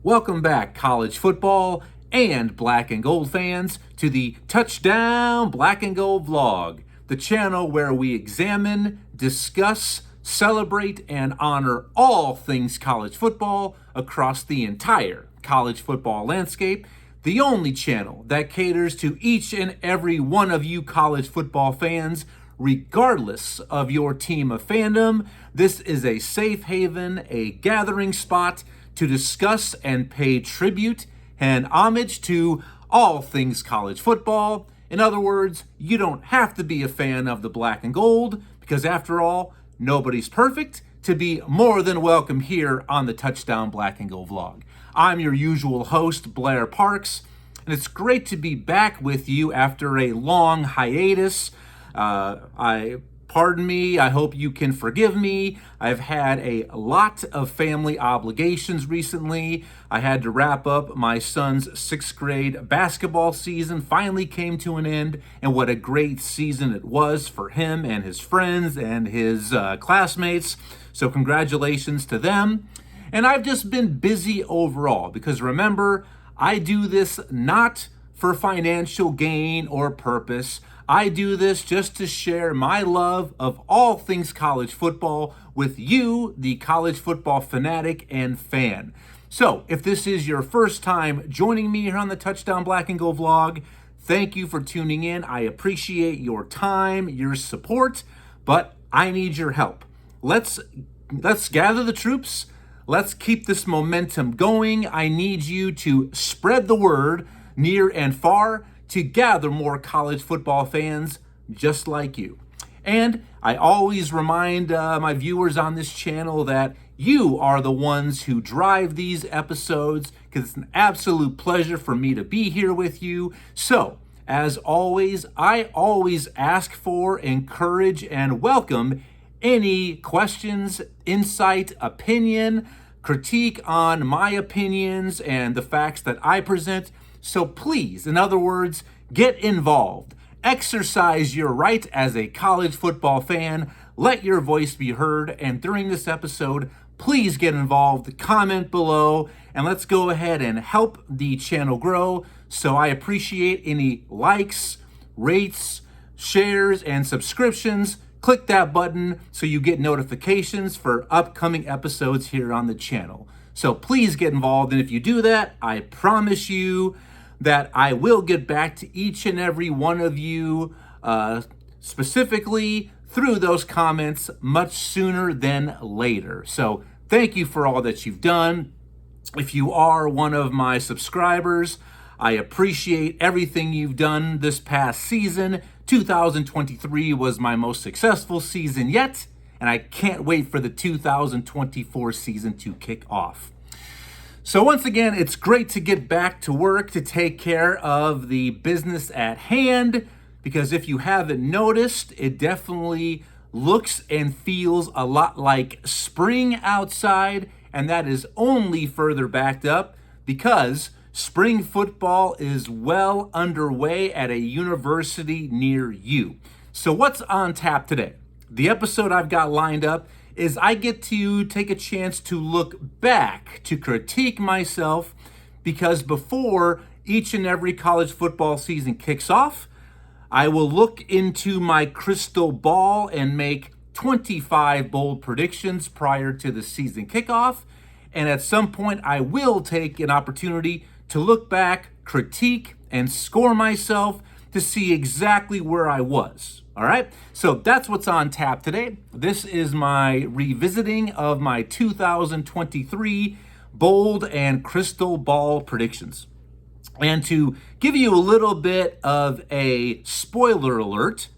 Welcome back, college football and black and gold fans, to the Touchdown Black and Gold vlog, the channel where we examine, discuss, celebrate, and honor all things college football across the entire college football landscape. The only channel that caters to each and every one of you college football fans, regardless of your team of fandom. This is a safe haven, a gathering spot to discuss and pay tribute and homage to all things college football. In other words, you don't have to be a fan of the black and gold, because after all, nobody's perfect, to be more than welcome here on the Touchdown Black and Gold vlog. I'm your usual host, Blair Parks, and it's great to be back with you after a long hiatus. Pardon me, I hope you can forgive me. I've had a lot of family obligations recently. I had to wrap up my son's 6th grade basketball season, finally came to an end, and what a great season it was for him and his friends and his classmates. So congratulations to them. And I've just been busy overall, because remember, I do this not for financial gain or purpose. I do this just to share my love of all things college football with you, the college football fanatic and fan. So if this is your first time joining me here on the Touchdown Black and Gold vlog, thank you for tuning in. I appreciate your time, your support, but I need your help. Let's gather the troops. Let's keep this momentum going. I need you to spread the word near and far to gather more college football fans just like you. And I always remind my viewers on this channel that you are the ones who drive these episodes, because it's an absolute pleasure for me to be here with you. So, as always, I always ask for, encourage, and welcome any questions, insight, opinion, critique on my opinions and the facts that I present. So please, in other words, get involved. Exercise your right as a college football fan. Let your voice be heard. And during this episode, please get involved, comment below, and let's go ahead and help the channel grow. So I appreciate any likes, rates, shares, and subscriptions. Click that button so you get notifications for upcoming episodes here on the channel. So please get involved. And if you do that, I promise you that I will get back to each and every one of you, specifically through those comments, much sooner than later. So thank you for all that you've done. If you are one of my subscribers, I appreciate everything you've done this past season. 2023 was my most successful season yet, and I can't wait for the 2024 season to kick off. So once again, it's great to get back to work to take care of the business at hand, because if you haven't noticed, it definitely looks and feels a lot like spring outside, and that is only further backed up because spring football is well underway at a university near you. So what's on tap today? The episode I've got lined up is I get to take a chance to look back, to critique myself, because before each and every college football season kicks off, I will look into my crystal ball and make 25 bold predictions prior to the season kickoff. And at some point, I will take an opportunity to look back, critique, and score myself to see exactly where I was. All right, so that's what's on tap today. This is my revisiting of my 2023 bold and crystal ball predictions. And to give you a little bit of a spoiler alert,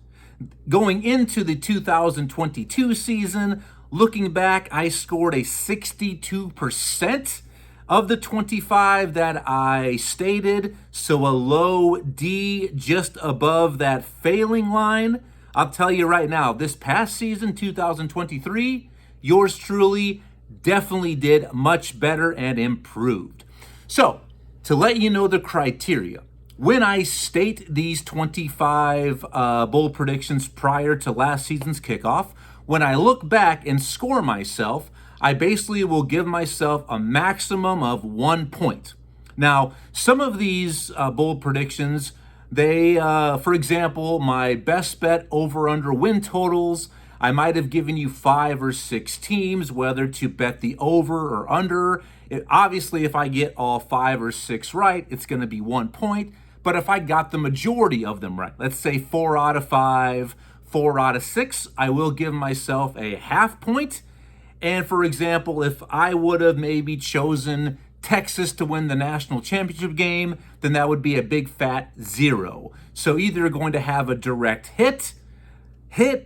going into the 2022 season, looking back, I scored a 62% of the 25 that I stated, so a low D just above that failing line. I'll tell you right now, this past season, 2023, yours truly definitely did much better and improved. So, to let you know the criteria, when I state these 25 bold predictions prior to last season's kickoff, when I look back and score myself, I basically will give myself a maximum of 1 point. Now, some of these bold predictions, for example, my best bet over under win totals, I might have given you 5 or 6 teams, whether to bet the over or under. Obviously, if I get all 5 or 6 right, it's going to be 1 point. But if I got the majority of them right, let's say 4 out of 5, 4 out of 6, I will give myself a half point. And for example, if I would have maybe chosen Texas to win the national championship game, then that would be a big fat 0. So either going to have a direct hit,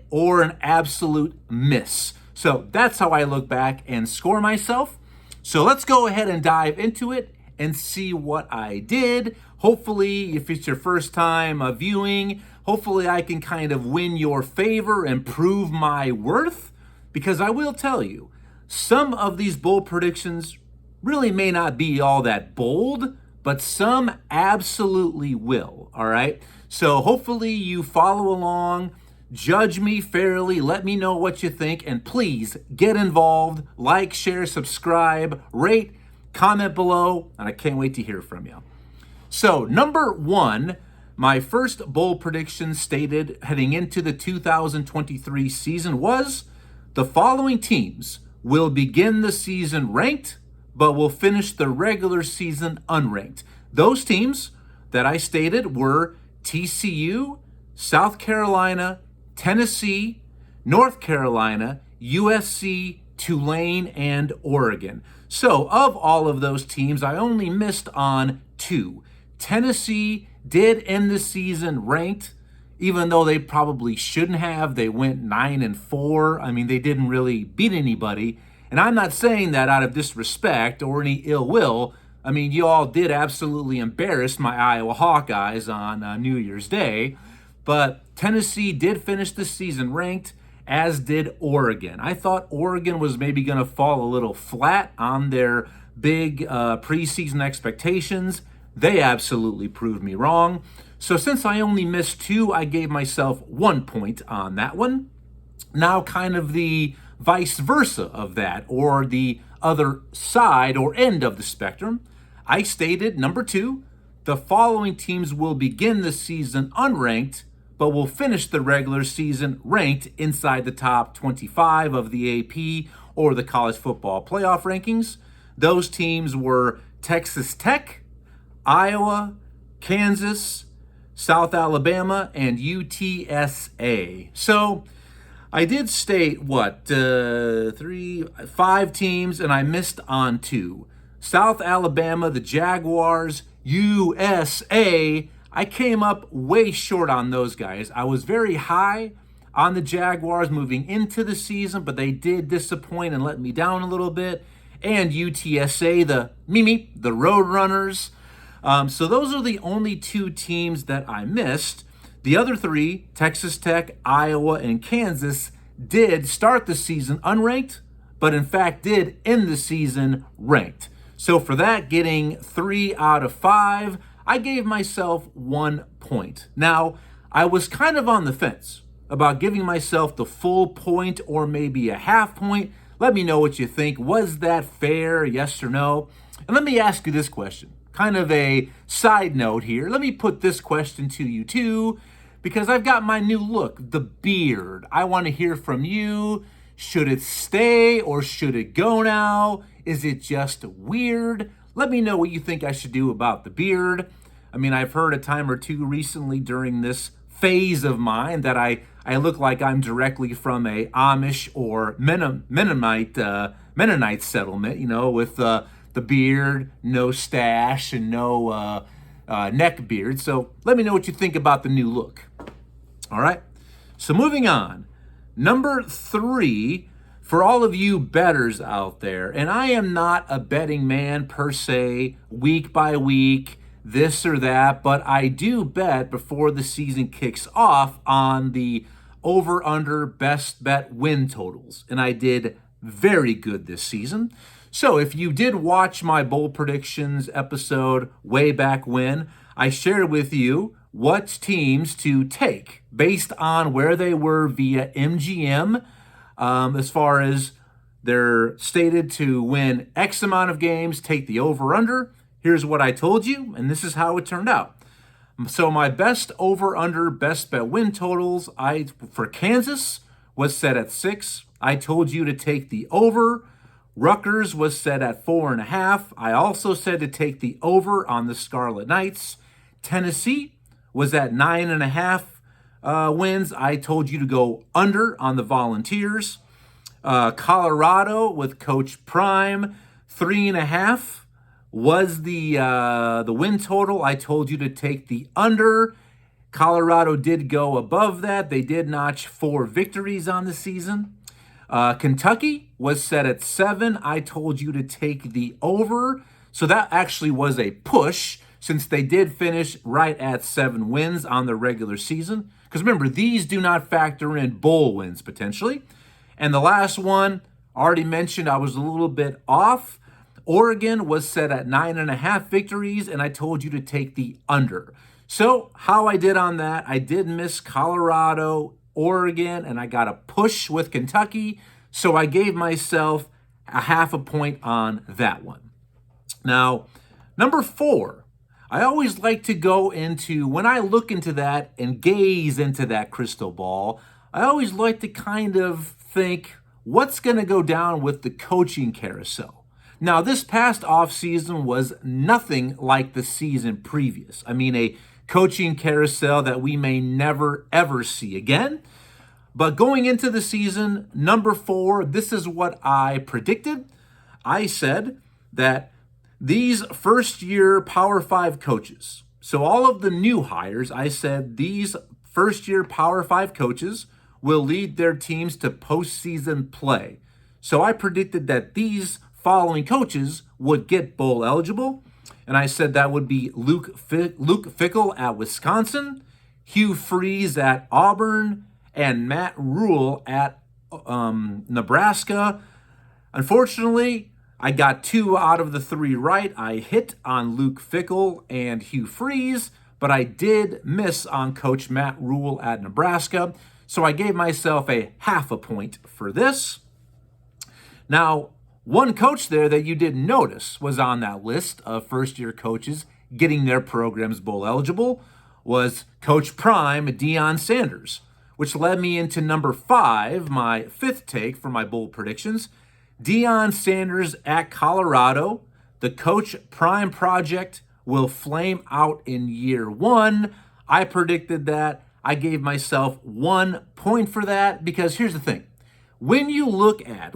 or an absolute miss. So that's how I look back and score myself. So let's go ahead and dive into it and see what I did. Hopefully, if it's your first time viewing, hopefully I can kind of win your favor and prove my worth. Because I will tell you, some of these bold predictions really may not be all that bold, but some absolutely will, all right? So hopefully you follow along, judge me fairly, let me know what you think, and please get involved, like, share, subscribe, rate, comment below, and I can't wait to hear from you. So number 1, my first bold prediction stated heading into the 2023 season was the following teams will begin the season ranked, but will finish the regular season unranked. Those teams that I stated were TCU, South Carolina, Tennessee, North Carolina, USC, Tulane, and Oregon. So of all of those teams, I only missed on 2. Tennessee did end the season ranked, even though they probably shouldn't have. They went 9-4. I mean, they didn't really beat anybody. And I'm not saying that out of disrespect or any ill will. I mean, you all did absolutely embarrass my Iowa Hawkeyes on New Year's Day. But Tennessee did finish the season ranked, as did Oregon. I thought Oregon was maybe going to fall a little flat on their big preseason expectations. They absolutely proved me wrong. So since I only missed 2, I gave myself 1 point on that one. Now kind of the vice versa of that, or the other side or end of the spectrum, I stated number 2, the following teams will begin the season unranked, but will finish the regular season ranked inside the top 25 of the AP or the college football playoff rankings. Those teams were Texas Tech, Iowa, Kansas, South Alabama, and UTSA. So I did state 5 teams, and I missed on 2. South Alabama, the Jaguars, USA. I came up way short on those guys. I was very high on the Jaguars moving into the season, but they did disappoint and let me down a little bit. And UTSA, the Roadrunners. So those are the only 2 teams that I missed. The other 3, Texas Tech, Iowa, and Kansas, did start the season unranked, but in fact did end the season ranked. So for that, getting 3 out of 5, I gave myself 1 point. Now, I was kind of on the fence about giving myself the full point or maybe a half point. Let me know what you think. Was that fair, yes or no? And let me ask you this question. Kind of a side note here. Let me put this question to you too, because I've got my new look, the beard. I want to hear from you. Should it stay or should it go now? Is it just weird? Let me know what you think I should do about the beard. I mean, I've heard a time or two recently during this phase of mine that I look like I'm directly from a Amish or Mennonite settlement, with the beard, no stash, and no neck beard. So let me know what you think about the new look. All right. So moving on. Number 3, for all of you bettors out there, and I am not a betting man per se, week by week, this or that, but I do bet before the season kicks off on the over-under best bet win totals. And I did very good this season. So if you did watch my bold predictions episode way back when, I shared with you what teams to take based on where they were via MGM, as far as They're stated to win X amount of games, take the over-under. Here's what I told you, and this is how it turned out. So my best over-under, best bet win totals for Kansas was set at 6. I told you to take the over. Rutgers was set at 4.5. I also said to take the over on the Scarlet Knights. Tennessee was at 9.5 wins. I told you to go under on the Volunteers. Colorado with Coach Prime, 3.5 was the win total. I told you to take the under. Colorado did go above that. They did notch 4 victories on the season. Kentucky was set at 7. I told you to take the over. So that actually was a push since they did finish right at 7 wins on the regular season. Because remember, these do not factor in bowl wins potentially. And the last one, already mentioned, I was a little bit off. Oregon was set at 9.5 victories, and I told you to take the under. So how I did on that, I did miss Colorado, Oregon, and I got a push with Kentucky. So I gave myself a 0.5 point on that one. Now, number 4, I always like to go into, when I look into that and gaze into that crystal ball, I always like to kind of think, what's going to go down with the coaching carousel? Now, this past offseason was nothing like the season previous. I mean, a coaching carousel that we may never, ever see again. But going into the season, number 4, this is what I predicted. I said that these first-year Power 5 coaches, so all of the new hires, I said these first-year Power 5 coaches will lead their teams to postseason play. So I predicted that these following coaches would get bowl eligible. And I said that would be Luke Fickell at Wisconsin, Hugh Freeze at Auburn, and Matt Rhule at Nebraska. Unfortunately, I got 2 out of the 3 right. I hit on Luke Fickell and Hugh Freeze, but I did miss on Coach Matt Rhule at Nebraska. So I gave myself a 0.5 point for this. Now, one coach there that you didn't notice was on that list of first-year coaches getting their programs bowl eligible was Coach Prime, Deion Sanders, which led me into number 5, my 5th take for my bowl predictions. Deion Sanders at Colorado. The Coach Prime project will flame out in year 1. I predicted that. I gave myself 1 point for that because here's the thing. When you look at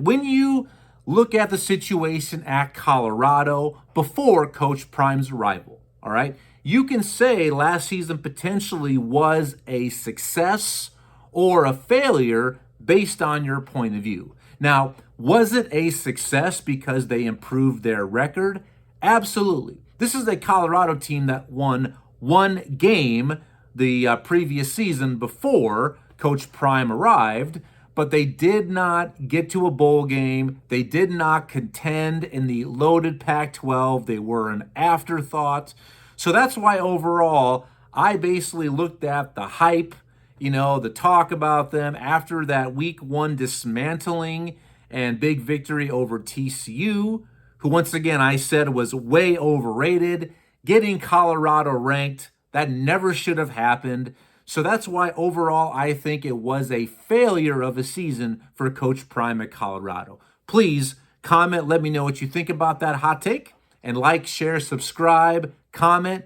the situation at Colorado before Coach Prime's arrival, all right, you can say last season potentially was a success or a failure based on your point of view. Now, was it a success because they improved their record? Absolutely. This is a Colorado team that won 1 game the previous season before Coach Prime arrived, but they did not get to a bowl game. They did not contend in the loaded Pac-12. They were an afterthought. So that's why overall, I basically looked at the hype, the talk about them after that week 1 dismantling and big victory over TCU, who once again I said was way overrated, getting Colorado ranked. That never should have happened. So that's why overall I think it was a failure of a season for Coach Prime at Colorado. Please comment, let me know what you think about that hot take, and like, share, subscribe, comment.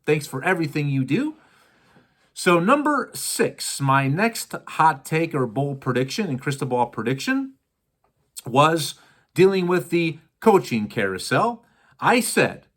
Thanks for everything you do. So number 6, my next hot take or bowl prediction and crystal ball prediction was dealing with the coaching carousel. I said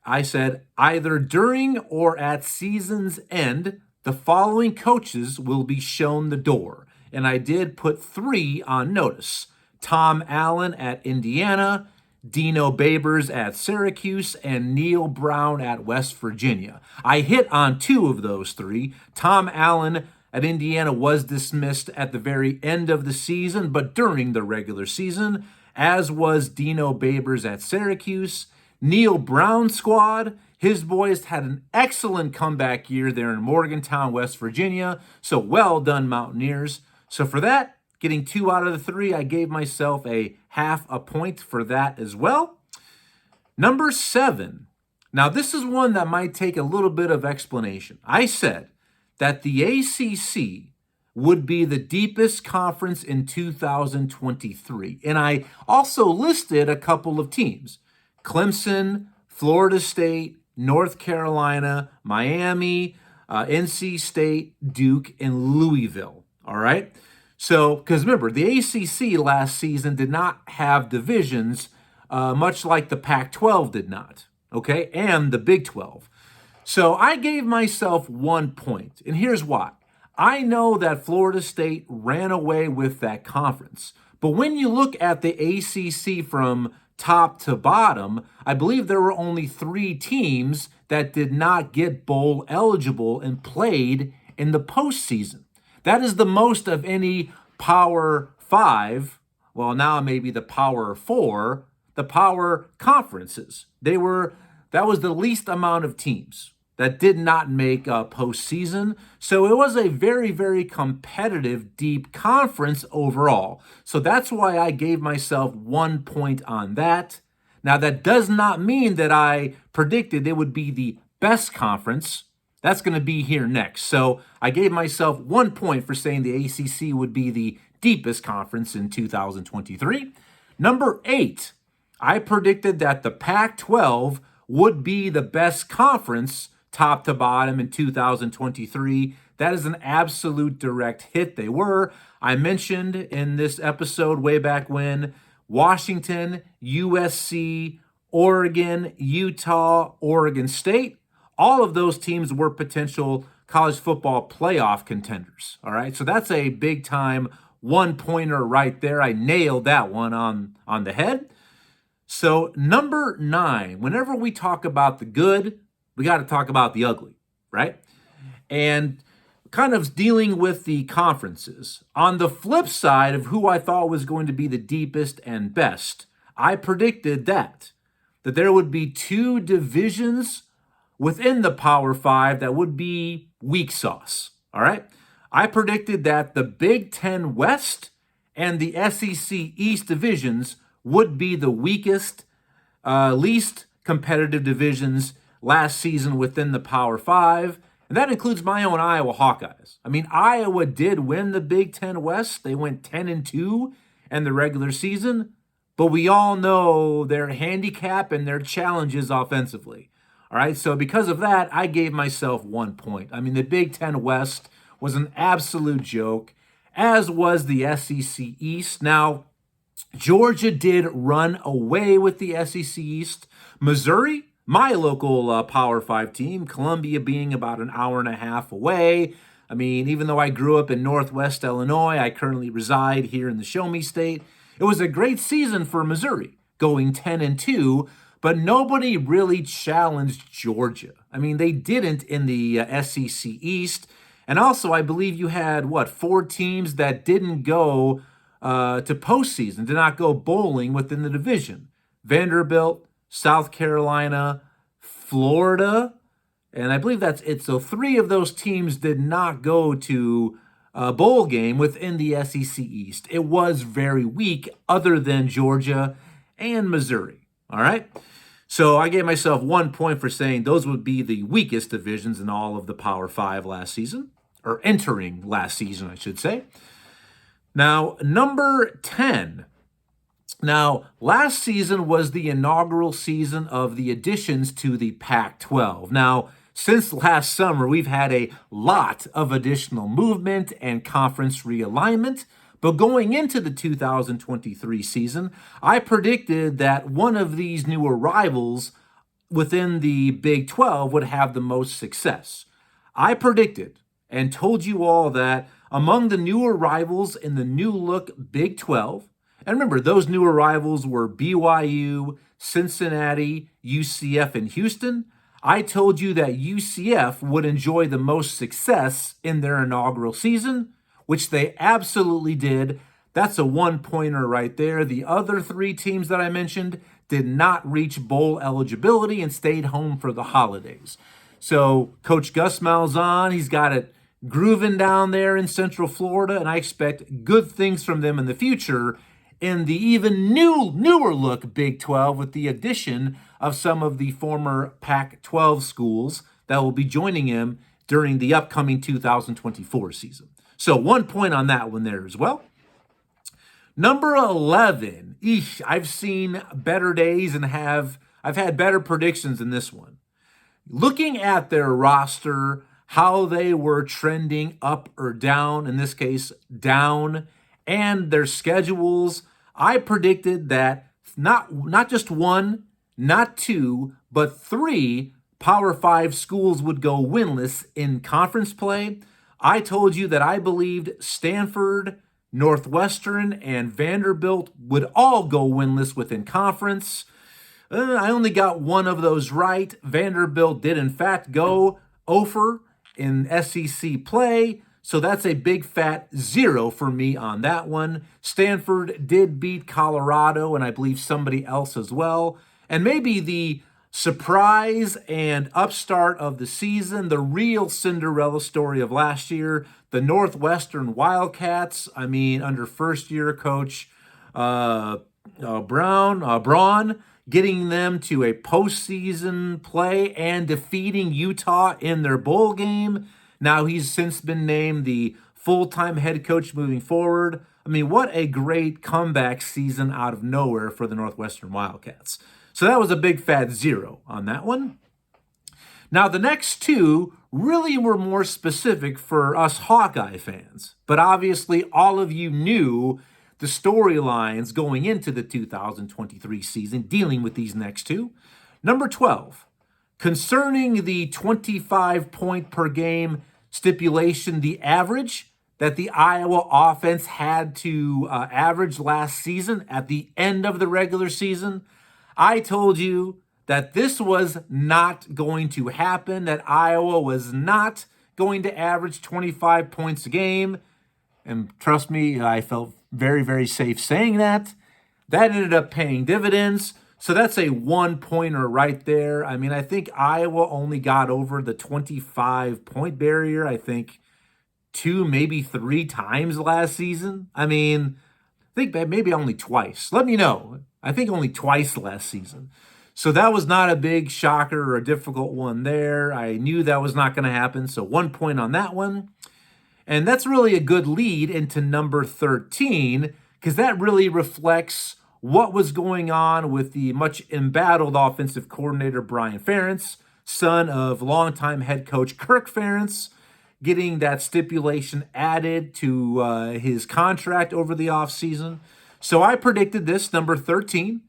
either during or at season's end, the following coaches will be shown the door. And I did put 3 on notice. Tom Allen at Indiana, Dino Babers at Syracuse, and Neil Brown at West Virginia. I hit on 2 of those 3. Tom Allen at Indiana was dismissed at the very end of the season, but during the regular season, as was Dino Babers at Syracuse. Neil Brown's squad, his boys had an excellent comeback year there in Morgantown, West Virginia. So well done, Mountaineers. So for that, getting 2 out of the 3. I gave myself a half a point for that as well. Number 7. Now, this is one that might take a little bit of explanation. I said that the ACC would be the deepest conference in 2023. And I also listed a couple of teams: Clemson, Florida State, North Carolina, Miami, NC State, Duke, and Louisville. All right? So, because remember, the ACC last season did not have divisions, much like the Pac-12 did not, okay, and the Big 12. So I gave myself 1 point, and here's why. I know that Florida State ran away with that conference, but when you look at the ACC from top to bottom, I believe there were only 3 teams that did not get bowl eligible and played in the postseason. That is the most of any Power 5, well, now maybe the Power 4, the Power conferences. That was the least amount of teams that did not make a postseason. So it was a very, very competitive, deep conference overall. So that's why I gave myself 1 point on that. Now, that does not mean that I predicted it would be the best conference. That's going to be here next. So I gave myself 1 point for saying the ACC would be the deepest conference in 2023. Number 8, I predicted that the Pac-12 would be the best conference top to bottom in 2023. That is an absolute direct hit. They were. I mentioned in this episode way back when, Washington, USC, Oregon, Utah, Oregon State, all of those teams were potential college football playoff contenders. All right, so that's a big time 1-pointer right there. I nailed that one on the head. So number 9, whenever we talk about the good, we got to talk about the ugly, right? And kind of dealing with the conferences. On the flip side of who I thought was going to be the deepest and best, I predicted that there would be 2 divisions within the Power 5 that would be weak sauce, all right? I predicted that the Big Ten West and the SEC East divisions would be the weakest, least competitive divisions last season within the Power 5, and that includes my own Iowa Hawkeyes. I mean, Iowa did win the Big Ten West. They went 10-2 in the regular season, but we all know their handicap and their challenges offensively. All right, so because of that, I gave myself 1 point. I mean, the Big Ten West was an absolute joke, as was the SEC East. Now, Georgia did run away with the SEC East. Missouri, my local Power 5 team, Columbia being about an hour and a half away. I mean, even though I grew up in Northwest Illinois, I currently reside here in the Show Me State. It was a great season for Missouri, going 10-2, but nobody really challenged Georgia. I mean, they didn't in the SEC East. And also, I believe you had, 4 teams that didn't go to postseason, did not go bowling within the division. Vanderbilt, South Carolina, Florida, and I believe that's it. So 3 of those teams did not go to a bowl game within the SEC East. It was very weak, other than Georgia and Missouri. All right? So I gave myself 1 point for saying those would be the weakest divisions in all of the Power 5 last season, or entering last season, I should say. Now, number 10. Now, last season was the inaugural season of the additions to the Pac-12. Now, since last summer, we've had a lot of additional movement and conference realignment. But going into the 2023 season, I predicted that one of these new arrivals within the Big 12 would have the most success. I predicted and told you all that among the new arrivals in the new look Big 12, and remember, those new arrivals were BYU, Cincinnati, UCF, and Houston. I told you that UCF would enjoy the most success in their inaugural season, which they absolutely did. That's a 1-pointer right there. The other 3 teams that I mentioned did not reach bowl eligibility and stayed home for the holidays. So Coach Gus Malzahn, he's got it grooving down there in Central Florida, and I expect good things from them in the future in the even newer look Big 12 with the addition of some of the former Pac-12 schools that will be joining him during the upcoming 2024 season. So 1 point on that one there as well. Number 11. I've seen better days and I've had better predictions than this one. Looking at their roster, how they were trending up or down, in this case, down, and their schedules, I predicted that not just one, not two, but three Power 5 schools would go winless in conference play. I told you that I believed Stanford, Northwestern, and Vanderbilt would all go winless within conference. I only got one of those right. Vanderbilt did, in fact, go 0 in SEC play, so that's a big fat 0 for me on that one. Stanford did beat Colorado, and I believe somebody else as well. And maybe the surprise and upstart of the season, the real Cinderella story of last year, the Northwestern Wildcats. I mean, under first-year coach Braun, getting them to a postseason play and defeating Utah in their bowl game. Now he's since been named the full-time head coach moving forward. I mean, what a great comeback season out of nowhere for the Northwestern Wildcats. So that was a big fat 0 on that one. Now the next two really were more specific for us Hawkeye fans, but obviously all of you knew the storylines going into the 2023 season dealing with these next two. Number 12, concerning the 25 point per game stipulation, the average that the Iowa offense had to average last season at the end of the regular season, I told you that this was not going to happen, that Iowa was not going to average 25 points a game. And trust me, I felt very, very safe saying that. That ended up paying dividends. So that's a 1-pointer right there. I mean, I think Iowa only got over the 25-point barrier, I think 2, maybe 3 times last season. I mean, I think maybe only twice. Let me know. I think only twice last season. So that was not a big shocker or a difficult one there. I knew that was not going to happen. So 1 point on that one. And that's really a good lead into number 13, because that really reflects what was going on with the much embattled offensive coordinator Brian Ferentz, son of longtime head coach Kirk Ferentz, getting that stipulation added to his contract over the offseason. So I predicted this, number 13,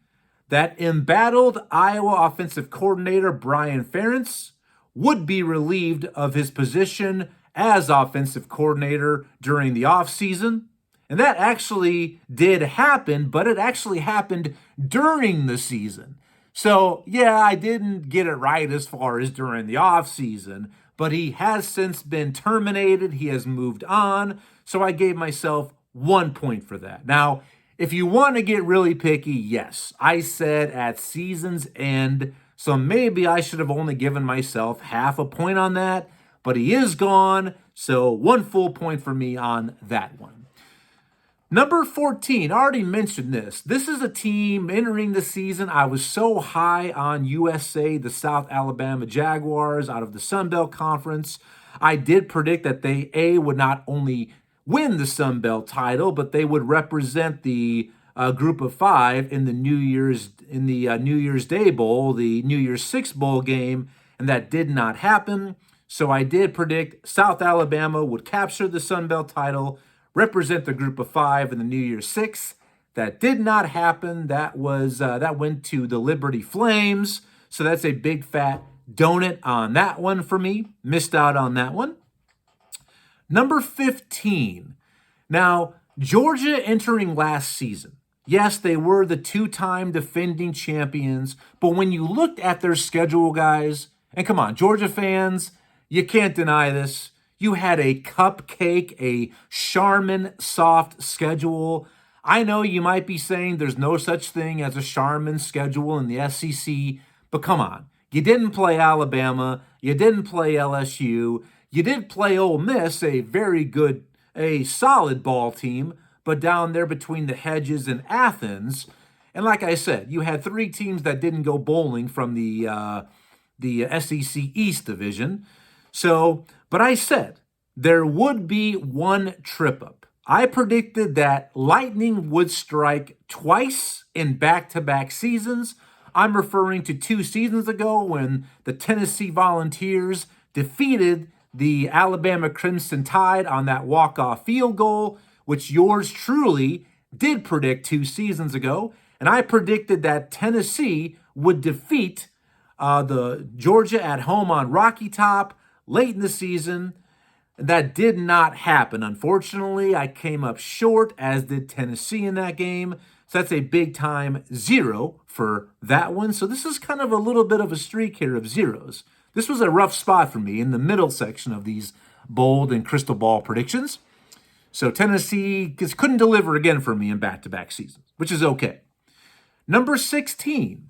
that embattled Iowa offensive coordinator Brian Ferentz would be relieved of his position as offensive coordinator during the offseason. And that actually did happen, but it actually happened during the season. So, yeah, I didn't get it right as far as during the offseason, but he has since been terminated. He has moved on. So I gave myself 1 point for that. Now, if you want to get really picky, yes, I said at season's end, so maybe I should have only given myself half a point on that, but he is gone, so 1 full point for me on that one. Number 14, I already mentioned this. This is a team entering the season. I was so high on USA, the South Alabama Jaguars out of the Sun Belt Conference. I did predict that they, would not only win the Sun Belt title, but they would represent the group of 5 in the New Year's Day Bowl, the New Year's Six bowl game, and that did not happen. So I did predict South Alabama would capture the Sun Belt title, represent the group of 5 in the New Year's Six. That did not happen. That went to the Liberty Flames. So that's a big fat donut on that one for me. Missed out on that one. Number 15. Now, Georgia entering last season. Yes, they were the 2-time defending champions, but when you looked at their schedule, guys, and come on, Georgia fans, you can't deny this. You had a cupcake, a Charmin soft schedule. I know you might be saying there's no such thing as a Charmin schedule in the SEC, but come on. You didn't play Alabama. You didn't play LSU. You did play Ole Miss, a very good, a solid ball team, but down there between the hedges and Athens. And like I said, you had three teams that didn't go bowling from the SEC East division. So, but I said there would be one trip up. I predicted that lightning would strike twice in back-to-back seasons. I'm referring to 2 seasons ago when the Tennessee Volunteers defeated the Alabama Crimson Tide on that walk-off field goal, which yours truly did predict 2 seasons ago. And I predicted that Tennessee would defeat the Georgia at home on Rocky Top late in the season. That did not happen. Unfortunately, I came up short, as did Tennessee in that game. So that's a big-time 0 for that one. So this is kind of a little bit of a streak here of zeros. This was a rough spot for me in the middle section of these bold and crystal ball predictions. So Tennessee just couldn't deliver again for me in back-to-back seasons, which is okay. Number 16.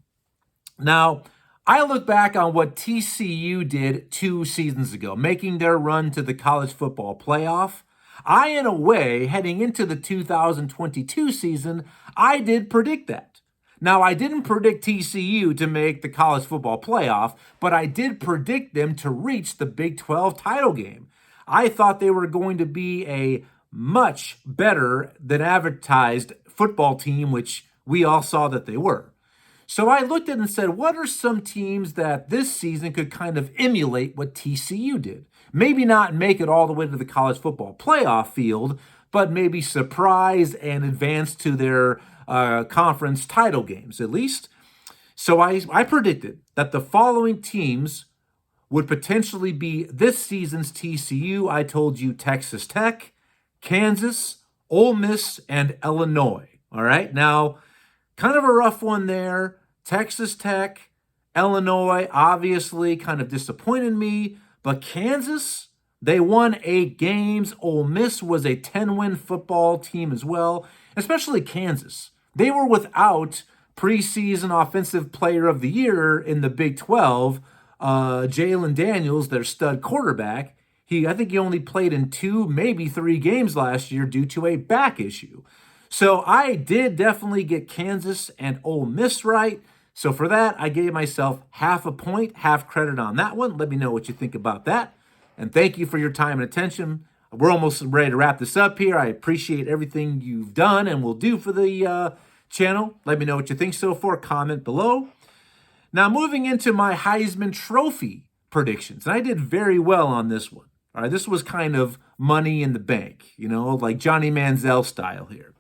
Now, I look back on what TCU did 2 seasons ago, making their run to the college football playoff. In a way, heading into the 2022 season, I did predict that. Now, I didn't predict TCU to make the college football playoff, but I did predict them to reach the Big 12 title game. I thought they were going to be a much better than advertised football team, which we all saw that they were. So I looked at it and said, what are some teams that this season could kind of emulate what TCU did? Maybe not make it all the way to the college football playoff field, but maybe surprise and advance to their conference title games at least. So I predicted that the following teams would potentially be this season's TCU. I told you Texas Tech, Kansas, Ole Miss, and Illinois. All right, now, kind of a rough one there. Texas Tech, Illinois, obviously kind of disappointed me. But Kansas, they won 8 games. Ole Miss was a 10-win football team as well, especially Kansas. They were without preseason offensive player of the year in the Big 12, Jalen Daniels, their stud quarterback. I think he only played in 2, maybe 3 games last year due to a back issue. So I did definitely get Kansas and Ole Miss right. So for that, I gave myself half a point, half credit on that one. Let me know what you think about that. And thank you for your time and attention. We're almost ready to wrap this up here. I appreciate everything you've done and will do for the channel. Let me know what you think so far. Comment below. Now, moving into my Heisman Trophy predictions. And I did very well on this one. All right, this was kind of money in the bank, like Johnny Manziel style here.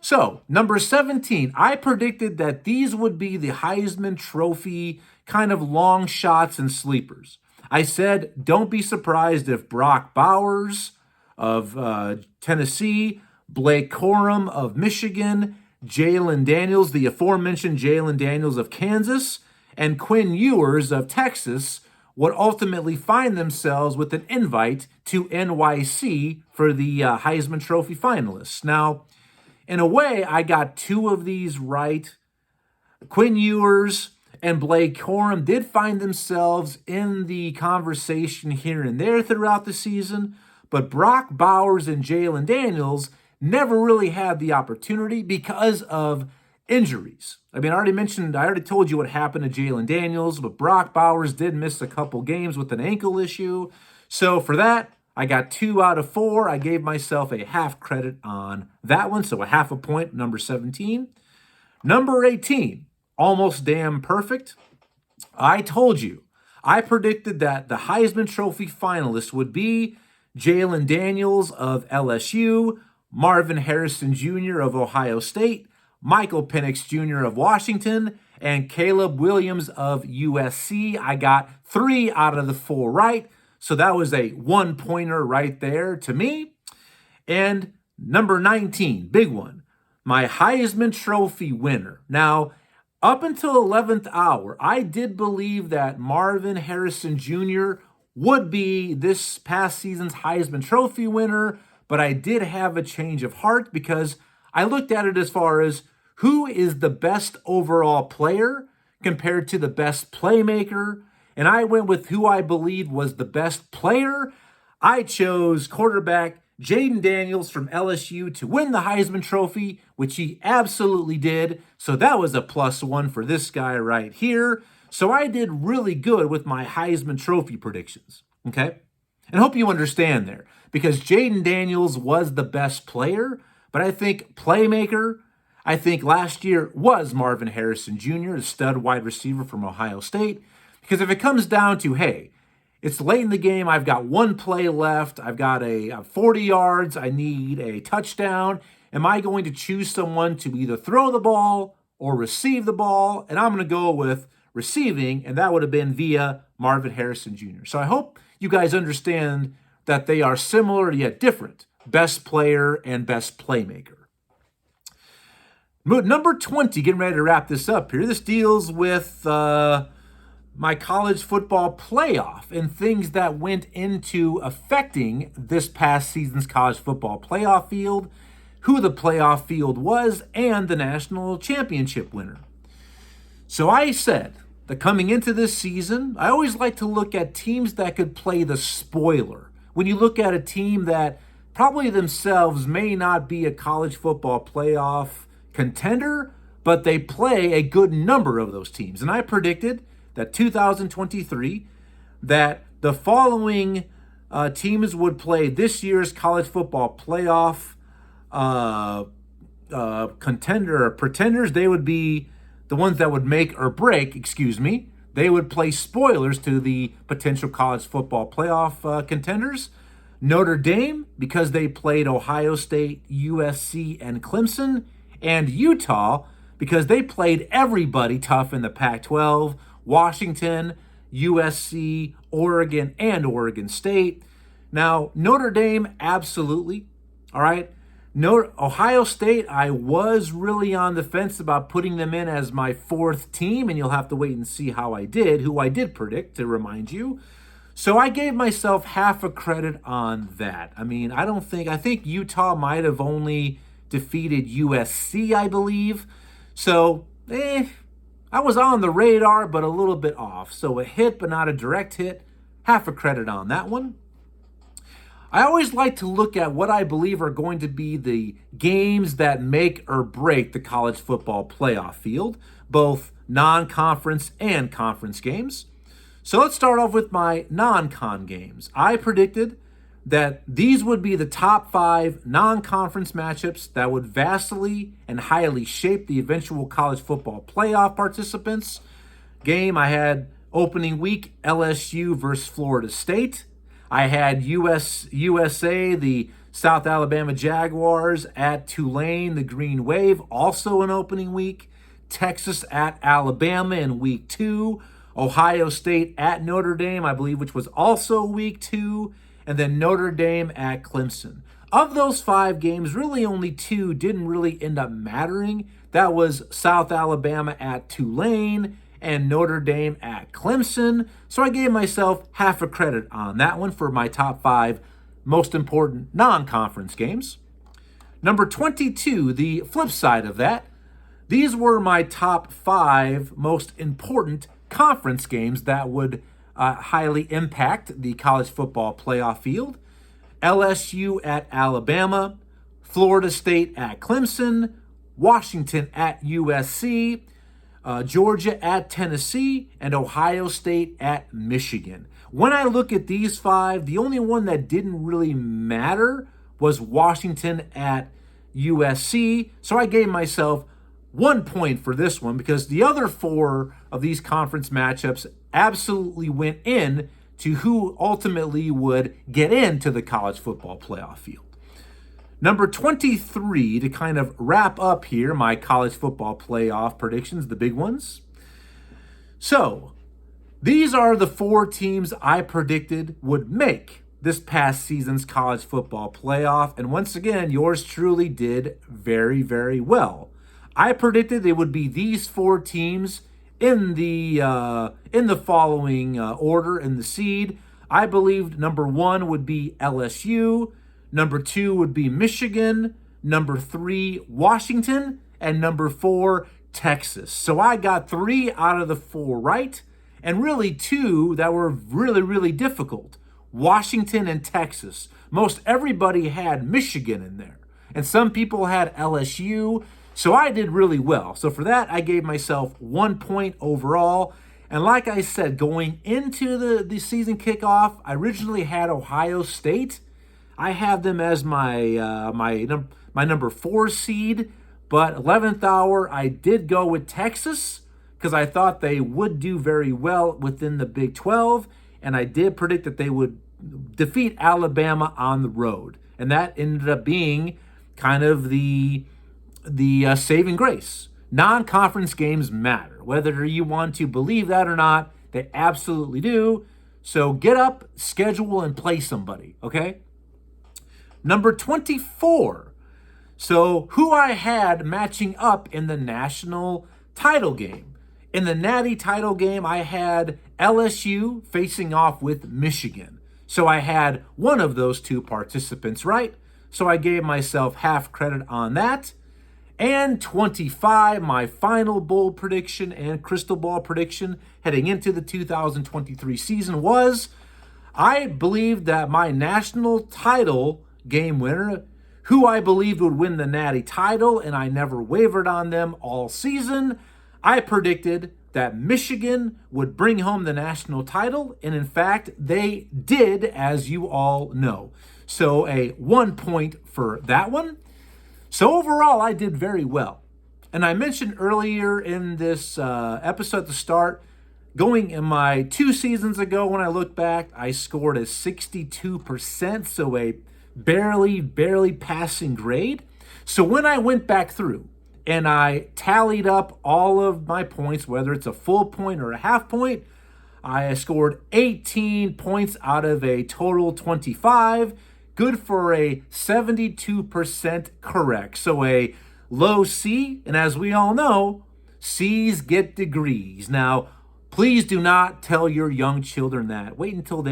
So, number 17, I predicted that these would be the Heisman Trophy kind of long shots and sleepers. I said, don't be surprised if Brock Bowers of Tennessee, Blake Corum of Michigan, Jalen Daniels, the aforementioned Jalen Daniels of Kansas, and Quinn Ewers of Texas would ultimately find themselves with an invite to NYC for the Heisman Trophy finalists. Now, in a way, I got 2 of these right. Quinn Ewers and Blake Corum did find themselves in the conversation here and there throughout the season, but Brock Bowers and Jalen Daniels never really had the opportunity because of injuries. I already told you what happened to Jalen Daniels, but Brock Bowers did miss a couple games with an ankle issue. So for that, I got 2 out of 4. I gave myself a half credit on that one, so a half a point, number 17. Number 18, almost damn perfect. I told you, I predicted that the Heisman Trophy finalists would be Jalen Daniels of LSU, Marvin Harrison Jr. of Ohio State, Michael Penix Jr. of Washington, and Caleb Williams of USC. I got 3 out of the 4 right. So that was a 1-pointer right there to me. And number 19, big one, my Heisman Trophy winner. Now, up until 11th hour, I did believe that Marvin Harrison Jr. would be this past season's Heisman Trophy winner, but I did have a change of heart because I looked at it as far as who is the best overall player compared to the best playmaker. And I went with who I believed was the best player. I chose quarterback Jayden Daniels from LSU to win the Heisman Trophy, which he absolutely did. So that was a +1 for this guy right here. So I did really good with my Heisman Trophy predictions, okay? And hope you understand there, because Jayden Daniels was the best player, but I think playmaker, I think last year was Marvin Harrison Jr., a stud wide receiver from Ohio State. Because if it comes down to, hey, it's late in the game, I've got one play left, I've got a 40 yards, I need a touchdown, am I going to choose someone to either throw the ball or receive the ball? And I'm going to go with receiving, and that would have been via Marvin Harrison Jr. So I hope you guys understand that they are similar yet different. Best player and best playmaker. Number 20, getting ready to wrap this up here. This deals with my college football playoff and things that went into affecting this past season's college football playoff field, who the playoff field was, and the national championship winner. So I said that coming into this season, I always like to look at teams that could play the spoiler. When you look at a team that probably themselves may not be a college football playoff contender, but they play a good number of those teams. And I predicted that 2023, that the following teams would play this year's college football playoff contender or pretenders. They would be the ones that would make or break, they would play spoilers to the potential college football playoff contenders. Notre Dame, because they played Ohio State, USC, and Clemson, and Utah, because they played everybody tough in the Pac-12, Washington, USC, Oregon, and Oregon State. Now, Notre Dame, absolutely, all right? Ohio State, I was really on the fence about putting them in as my fourth team, and you'll have to wait and see how I did, who I did predict, to remind you. So I gave myself half a credit on that. I think Utah might have only defeated USC, I believe. So, I was on the radar, but a little bit off. So a hit, but not a direct hit. Half a credit on that one. I always like to look at what I believe are going to be the games that make or break the college football playoff field, both non-conference and conference games. So let's start off with my non-con games. I predicted that these would be the top 5 non-conference matchups that would vastly and highly shape the eventual college football playoff participants. Game, I had opening week, LSU versus Florida State. I had USA, the South Alabama Jaguars, at Tulane, the Green Wave, also an opening week. Texas at Alabama in week 2. Ohio State at Notre Dame, I believe, which was also week 2. And then Notre Dame at Clemson. Of those 5 games, really only 2 didn't really end up mattering. That was South Alabama at Tulane and Notre Dame at Clemson. So I gave myself half a credit on that one for my top 5 most important non-conference games. Number 22, the flip side of that, these were my top 5 most important conference games that would highly impact the college football playoff field. LSU at Alabama, Florida State at Clemson, Washington at USC, Georgia at Tennessee, and Ohio State at Michigan. When I look at these 5, the only one that didn't really matter was Washington at USC. So I gave myself 1 point for this one because the other 4 of these conference matchups absolutely went in to who ultimately would get into the college football playoff field. Number 23, to kind of wrap up here my college football playoff predictions, the big ones. So, these are the 4 teams I predicted would make this past season's college football playoff. And once again, yours truly did very, very well. I predicted it would be these 4 teams in the following order in the seed. I believed number 1 would be LSU, number 2 would be Michigan, number 3 Washington, and number 4 Texas. So I got 3 out of the 4 right, and really 2 that were really, really difficult. Washington and Texas. Most everybody had Michigan in there. And some people had LSU. So I did really well. So for that, I gave myself 1 point overall. And like I said, going into the season kickoff, I originally had Ohio State. I have them as my number 4 seed. But 11th hour, I did go with Texas because I thought they would do very well within the Big 12. And I did predict that they would defeat Alabama on the road. And that ended up being kind of the saving grace. Non-conference games matter. Whether you want to believe that or not, they absolutely do. So get up, schedule, and play somebody, okay? Number 24. So who I had matching up in the national title game. In the Natty title game, I had LSU facing off with Michigan. So I had one of those two participants right. So I gave myself half credit on that. And 25, my final bowl prediction and crystal ball prediction heading into the 2023 season was, I believed that my national title game winner, who I believed would win the Natty title, and I never wavered on them all season, I predicted that Michigan would bring home the national title, and in fact, they did, as you all know. So a 1 point for that one. So overall, I did very well. And I mentioned earlier in this episode at the start, going in my 2 seasons ago, when I look back, I scored a 62%, so a barely passing grade. So when I went back through and I tallied up all of my points, whether it's a full point or a half point, I scored 18 points out of a total 25. Good for a 72% correct. So a low C, and as we all know, C's get degrees. Now, please do not tell your young children that. Wait until they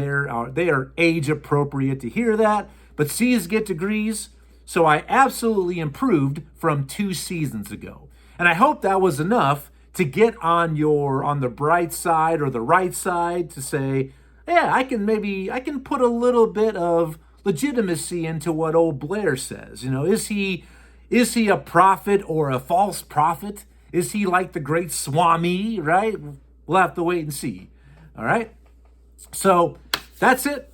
are age appropriate to hear that. But C's get degrees. So I absolutely improved from 2 seasons ago. And I hope that was enough to get on the bright side or the right side to say, yeah, I can put a little bit of legitimacy into what old Blair says. You know, is he a prophet or a false prophet? Is he like the great Swami, right? We'll have to wait and see. All right. So that's it.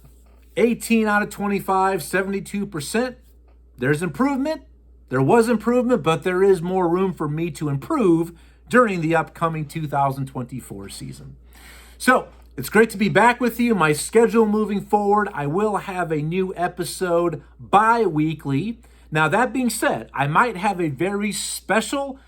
18 out of 25, 72%. There's improvement. There was improvement, but there is more room for me to improve during the upcoming 2024 season. So it's great to be back with you. My schedule moving forward, I will have a new episode bi-weekly. Now, that being said, I might have a very special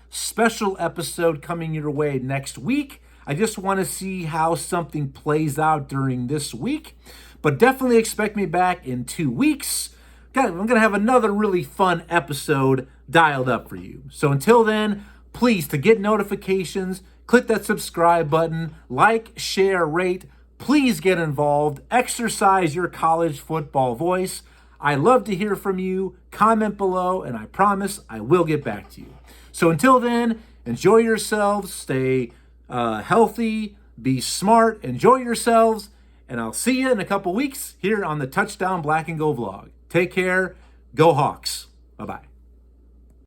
episode coming your way next week. I just want to see how something plays out during this week. But definitely expect me back in 2 weeks. I'm going to have another really fun episode dialed up for you. So until then, please, to get notifications, click that subscribe button, like, share, rate. Please get involved. Exercise your college football voice. I love to hear from you. Comment below, and I promise I will get back to you. So until then, enjoy yourselves. Stay healthy. Be smart. Enjoy yourselves. And I'll see you in a couple weeks here on the Touchdown Black and Gold vlog. Take care. Go Hawks. Bye-bye.